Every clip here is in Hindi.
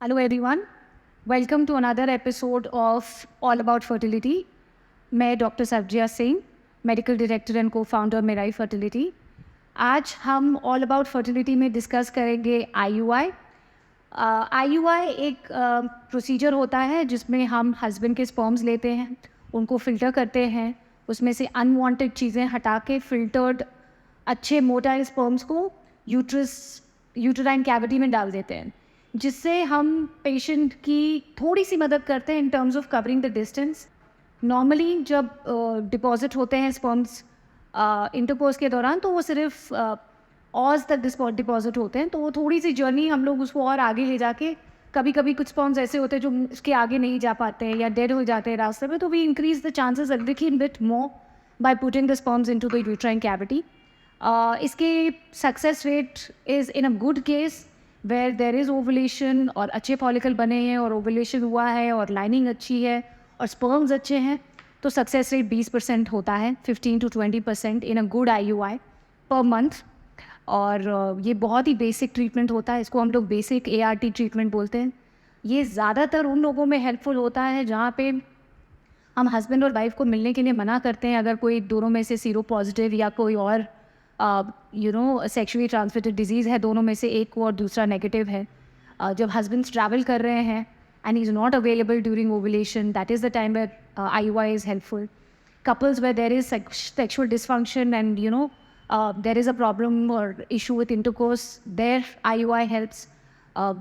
Hello everyone, welcome to another episode of All About Fertility. मैं doctor Sarabjit Singh, medical director and co-founder मेराई फर्टिलिटी। आज हम ऑल अबाउट फर्टिलिटी में डिस्कस करेंगे IUI। IUI एक प्रोसीजर होता है जिसमें हम हस्बैंड के स्पर्म्स लेते हैं, उनको फ़िल्टर करते हैं, उसमें से अनवांटेड चीज़ें हटा के फ़िल्टर्ड अच्छे मोटाइल स्पर्म्स को यूट्राइन कैविटी में डाल देते हैं, जिससे हम पेशेंट की थोड़ी सी मदद करते हैं in terms of covering the distance. Normally जब डिपॉजिट होते हैं स्पर्म्स इंटरकोर्स के दौरान, तो वो सिर्फ ऑज तक डिपॉजिट होते हैं, तो वो थोड़ी सी जर्नी हम लोग उसको और आगे ले जाके, कभी कभी कुछ स्पर्म्स ऐसे होते हैं जो उसके आगे नहीं जा पाते हैं या डेड हो जाते हैं रास्ते में, तो we increase the chances a little bit more by putting the sperms into the uterine cavity. इसके success rate is in a good case where there is ovulation और अच्छे फॉलिकल बने हैं और ओवुलेशन हुआ है और लाइनिंग अच्छी है और स्पर्म्स अच्छे हैं, तो सक्सेस रेट 20% होता है, 15 to 20% in a good IUI per month. और ये बहुत ही बेसिक ट्रीटमेंट होता है, इसको हम लोग बेसिक ART ट्रीटमेंट बोलते हैं। ये ज़्यादातर उन लोगों में हेल्पफुल होता है जहाँ पे हम हस्बैंड और वाइफ को मिलने के लिए मना करते हैं अगर कोई दोनों में से सीरो पॉजिटिव या कोई और सेक्शुअली ट्रांसमिटेड डिजीज़ है, दोनों में से एक को और दूसरा नेगेटिव है। जब हस्बैंड्स ट्रैवल कर रहे हैं and is not available during ovulation, that is the time where IUI is helpful. Couples where there is sexual dysfunction and there is a problem or issue with intercourse, their IUI helps.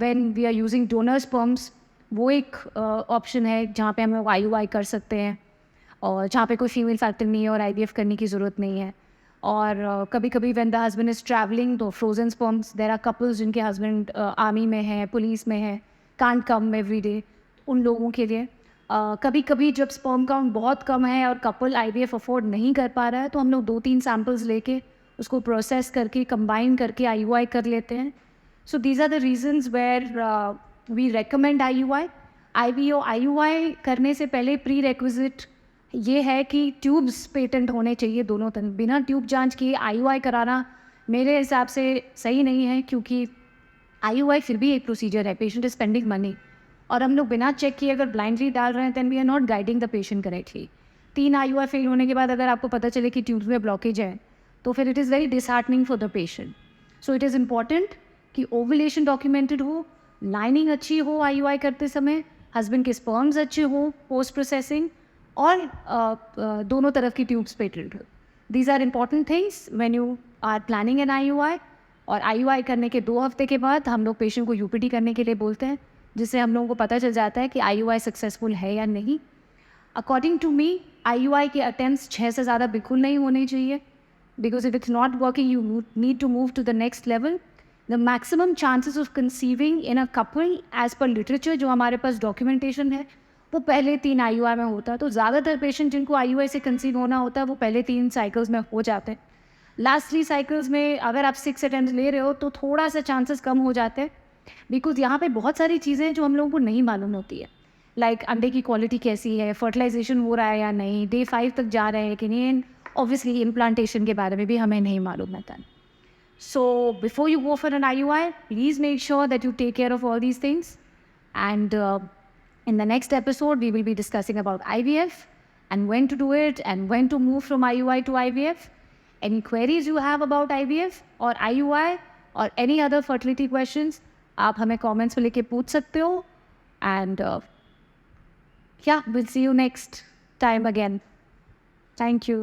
When we are using donor sperms, वो एक ऑप्शन है जहाँ पे हम लोग IUI कर सकते हैं और जहाँ पे कोई फीमेल फैक्टर नहीं है और IVF करने की ज़रूरत नहीं है। और कभी कभी when the husband is traveling, तो frozen sperms, there are couples जिनके हस्बैंड आर्मी में है, पुलिस में है, can't come every day, उन लोगों के लिए कभी कभी जब स्पर्म काउंट बहुत कम है और कपल IVF अफोर्ड नहीं कर पा रहा है, तो हम लोग 2-3 सैम्पल्स लेके उसको प्रोसेस करके कंबाइन करके IUI कर लेते हैं। So these are the reasons where we recommend IUI। IUI करने से पहले प्री रेक्विजिट ये है कि ट्यूब्स पेटेंट होने चाहिए दोनों तरफ। बिना ट्यूब जांच किए IUI कराना मेरे हिसाब से सही नहीं है, क्योंकि IUI फिर भी एक प्रोसीजर है, पेशेंट इज स्पेंडिंग मनी, और हम लोग बिना चेक किए अगर ब्लाइंडली डाल रहे हैं then we are not guiding the patient correctly. 3 IUI fail होने के बाद अगर आपको पता चले कि ट्यूब्स में ब्लॉकेज है, तो फिर it is very disheartening for the patient. So it is important कि ओवुलेशन डॉक्यूमेंटेड हो, लाइनिंग अच्छी हो IUI करते समय, हस्बैंड के स्पर्म्स अच्छे हो पोस्ट प्रोसेसिंग, और दोनों तरफ की ट्यूब्स पेटेंट हो। These are important things when you are planning an IUI। और IUI करने के 2 हफ्ते के बाद हम लोग पेशेंट को UPT करने के लिए बोलते हैं, जिससे हम लोगों को पता चल जाता है कि IUI सक्सेसफुल है या नहीं। अकॉर्डिंग टू मी IUI के अटेम्प्ट्स 6 से ज़्यादा बिल्कुल नहीं होने चाहिए, because if it's not working you need to move to the next level. The maximum chances of conceiving in a couple as per literature, जो हमारे पास डॉक्यूमेंटेशन है, वो पहले 3 IUI में होता है। तो ज़्यादातर पेशेंट जिनको IUI से कंसीव होना होता है वो पहले 3 साइकिल्स में हो जाते हैं। लास्ट 3 साइकिल्स में अगर आप 6 अटेम्प्ट्स ले रहे हो तो थोड़ा सा चांसेस कम हो जाते हैं, बिकॉज यहाँ पे बहुत सारी चीज़ें जो हम लोगों को नहीं मालूम होती है, लाइक अंडे की क्वालिटी कैसी है, फर्टिलाइजेशन हो रहा है या नहीं, डे 5 तक जा रहे हैं कि नहीं, ऑब्वियसली इम्प्लांटेशन के बारे में भी हमें नहीं मालूम है। So before you go for an IUI, please make sure that you take care of all these things. And in the next episode we will be discussing about IVF and when to do it and when to move from IUI to IVF. Any queries you have about IVF or IUI or any other fertility questions, आप हमें comments में लेके पूछ सकते हो। And yeah, we'll see you next time again. Thank you.